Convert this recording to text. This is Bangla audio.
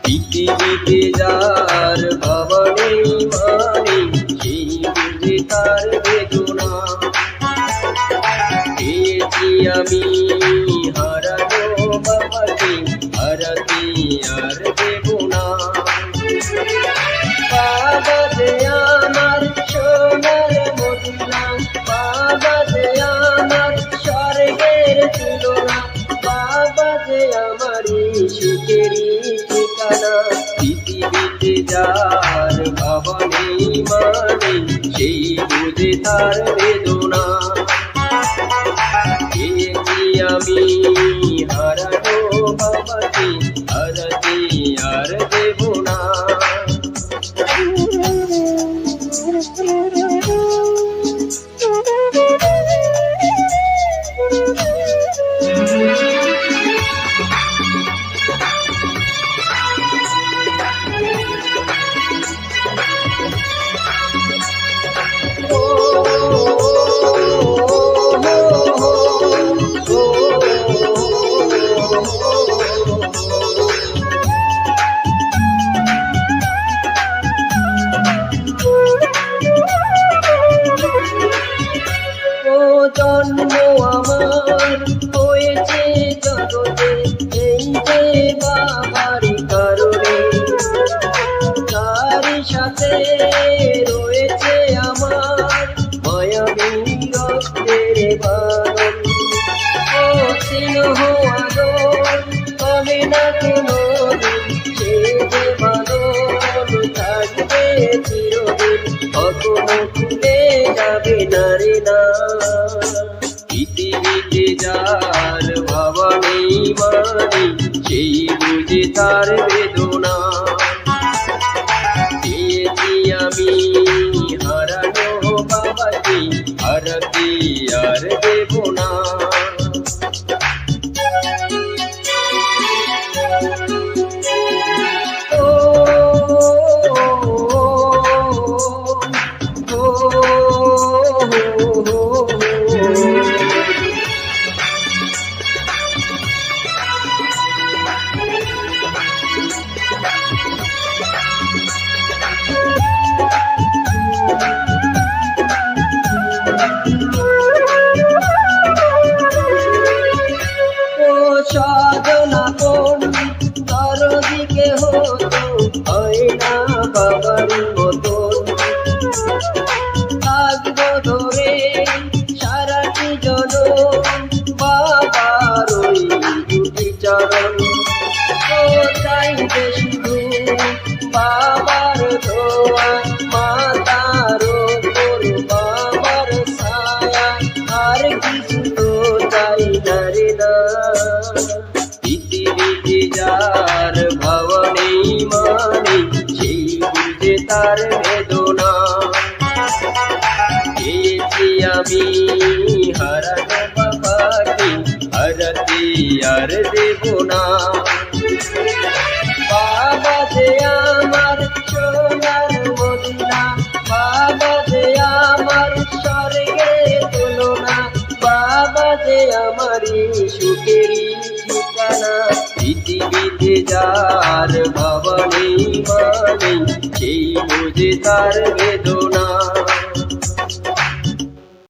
পৃথিবীতে যার ভবনে মানে সেই বুঝে তার বেদনা। পেয়েছি আমি হারানো বাবাকে, হারাতে আর দেব না। বাবা যে আমার সোনার মদিনা, বাবা যে আমার স্বর্গের তুলনা, বাবা যে আমারই সুখেরই ঠিকানা। পৃথিবীতে যার বাবা নেই মানে সেই বুঝে তার বেদনা। পেয়েছি আমি হারানো বাবাকে, হারাতে আর দেব না। জন্ম আমার হয়েছে জগতে এই যে বাবার কারণে, তার সাথে রয়েছে আমার মায়াবী রক্তের বাঁধন। ও স্নেহ আদর কবে না কোনদিন, সে যে বাঁধন থাকবে চিরদিন, কখনো খুলে যাবে না রে না। পৃথিবীতে যার বাবা নেই মানে সেই বুঝে তার বেদনা। পেয়েছি আমি হারানো বাবাকে, হারাতে আর দেব না। সাধনা কোন দরদিকে হতো হয় না বাবার মতন। থাকবো ধরে সারাটি জনম বাবার ওই দুটি চরণ। ও চাইবে শুধু বাবার দোয়া, মাতার ওপর বাবার ছায়া, আর কিছু তো চাই না রে না। পৃথিবীতে যার বাবা নেই মানে সেই বুঝে তার বেদনা। পেয়েছি আমি হারানো বাবাকে, হারাতে আর দেব না। বাবা যে আমার সোনার মদিনা, বাবা যে আমার স্বর্গের তুলনা, বাবা যে আমারই সুখেরই ঠিকানা। পৃথিবীতে যার বাবা নেই মানে সেই বুঝে তার বেদনা।